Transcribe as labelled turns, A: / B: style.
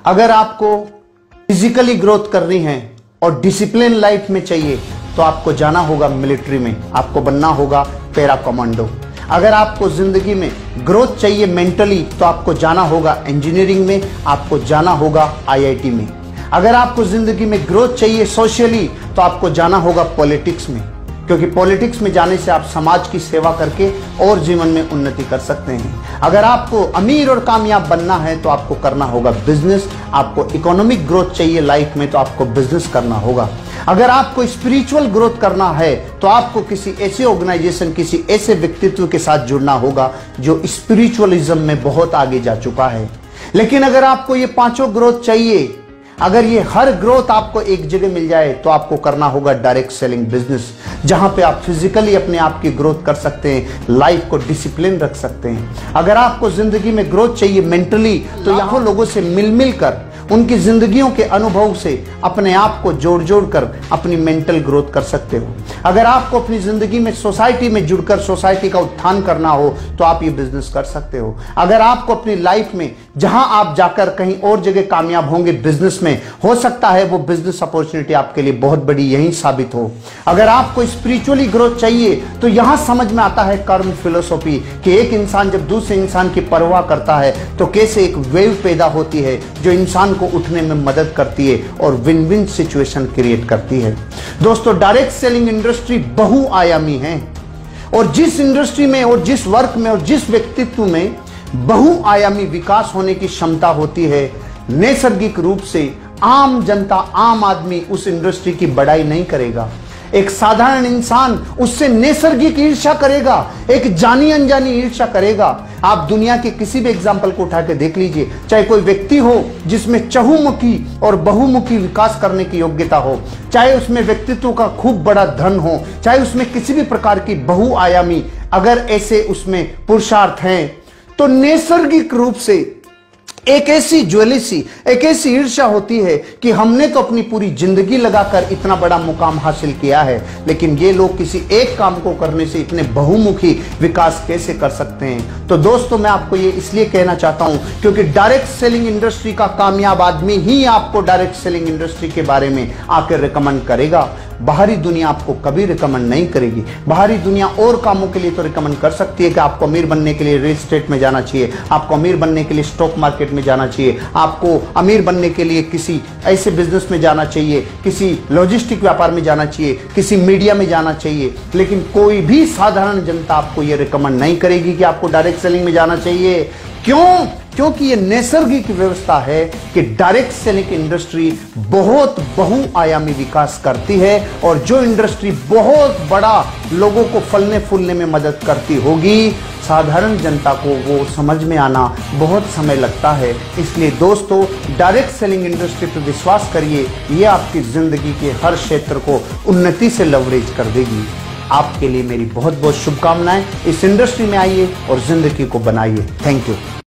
A: अगर आपको physically growth करनी है और डिसिप्लिन लाइफ में चाहिए तो आपको जाना होगा मिलिट्री में, आपको बनना होगा पैरा कमांडो। अगर आपको जिंदगी में ग्रोथ चाहिए मेंटली तो आपको जाना होगा इंजीनियरिंग में, आपको जाना होगा आईआईटी में। अगर आपको जिंदगी में ग्रोथ चाहिए सोशली तो आपको जाना होगा पॉलिटिक्स में, क्योंकि पॉलिटिक्स में जाने से आप समाज की सेवा करके और जीवन में उन्नति कर सकते हैं। अगर आपको अमीर और कामयाब बनना है तो आपको करना होगा बिजनेस। आपको इकोनॉमिक ग्रोथ चाहिए लाइफ में तो आपको बिजनेस करना होगा। अगर आपको स्पिरिचुअल ग्रोथ करना है तो आपको किसी ऐसे ऑर्गेनाइजेशन, किसी ऐसे व्यक्तित्व के साथ जुड़ना होगा जो स्पिरिचुअलिज्म में बहुत आगे जा चुका है। लेकिन अगर आपको ये पांचों ग्रोथ चाहिए, अगर ये हर ग्रोथ आपको एक जगह मिल जाए तो आपको करना होगा डायरेक्ट सेलिंग बिजनेस, जहां पे आप फिजिकली अपने आप की ग्रोथ कर सकते हैं, लाइफ को डिसिप्लिन रख सकते हैं। अगर आपको जिंदगी में ग्रोथ चाहिए मेंटली तो यहाँ लोगों से मिल मिल कर, उनकी जिंदगियों के अनुभव से अपने आप को जोड़ जोड़ कर अपनी मेंटल ग्रोथ कर सकते हो। अगर आपको अपनी जिंदगी में सोसाइटी में जुड़कर सोसाइटी का उत्थान करना हो तो आप ये बिजनेस कर सकते हो। अगर आपको अपनी लाइफ में जहां आप जाकर कहीं और जगह कामयाब होंगे बिजनेस में, हो सकता है वो बिजनेस अपॉर्चुनिटी आपके लिए बहुत बड़ी यही साबित हो। अगर आपको स्पिरिचुअली ग्रोथ चाहिए तो यहां समझ में आता है कर्म फिलोसॉफी कि एक इंसान जब दूसरे इंसान की परवाह करता है तो कैसे एक वेव पैदा होती है जो इंसान को उठने में मदद करती है और विन विन सिचुएशन क्रिएट करती है। दोस्तों, डायरेक्ट सेलिंग इंडस्ट्री बहुआयामी है और जिस इंडस्ट्री में और जिस वर्क में और जिस व्यक्तित्व में बहुआयामी विकास होने की क्षमता होती है, नैसर्गिक रूप से आम जनता, आम आदमी उस इंडस्ट्री की बड़ाई नहीं करेगा। एक साधारण इंसान उससे नैसर्गिक ईर्ष्या करेगा, एक जानी अनजानी ईर्ष्या करेगा। आप दुनिया के किसी भी एग्जाम्पल को उठा के देख लीजिए, चाहे कोई व्यक्ति हो जिसमें चहुमुखी और बहुमुखी विकास करने की योग्यता हो, चाहे उसमें व्यक्तित्व का खूब बड़ा धन हो, चाहे उसमें किसी भी प्रकार की बहुआयामी अगर ऐसे उसमें पुरुषार्थ हैं, तो नैसर्गिक रूप से एक ऐसी ज्वेलिसी, एक ऐसी ईर्ष्या होती है कि हमने तो अपनी पूरी जिंदगी लगाकर इतना बड़ा मुकाम हासिल किया है, लेकिन ये लोग किसी एक काम को करने से इतने बहुमुखी विकास कैसे कर सकते हैं। तो दोस्तों, मैं आपको ये इसलिए कहना चाहता हूं क्योंकि डायरेक्ट सेलिंग इंडस्ट्री का कामयाब आदमी ही आपको डायरेक्ट सेलिंग इंडस्ट्री के बारे में आकर रिकमेंड करेगा। बाहरी दुनिया आपको कभी रिकमेंड नहीं करेगी। बाहरी दुनिया और कामों के लिए तो रिकमेंड कर सकती है कि आपको अमीर बनने के लिए रियल एस्टेट में जाना चाहिए, आपको अमीर बनने के लिए स्टॉक मार्केट में जाना चाहिए, आपको अमीर बनने के लिए किसी ऐसे बिजनेस में जाना चाहिए, किसी लॉजिस्टिक व्यापार में जाना चाहिए, किसी मीडिया में जाना चाहिए। लेकिन कोई भी साधारण जनता आपको यह रिकमेंड नहीं करेगी कि आपको डायरेक्ट सेलिंग में जाना चाहिए। क्यों? क्योंकि ये नैसर्गिक व्यवस्था है कि डायरेक्ट सेलिंग इंडस्ट्री बहुत बहुआयामी विकास करती है और जो इंडस्ट्री बहुत बड़ा लोगों को फलने फूलने में मदद करती होगी, साधारण जनता को वो समझ में आना बहुत समय लगता है। इसलिए दोस्तों, डायरेक्ट सेलिंग इंडस्ट्री पर विश्वास करिए, ये आपकी जिंदगी के हर क्षेत्र को उन्नति से लवरेज कर देगी। आपके लिए मेरी बहुत बहुत शुभकामनाएं। इस इंडस्ट्री में आइए और जिंदगी को बनाइए। Thank you.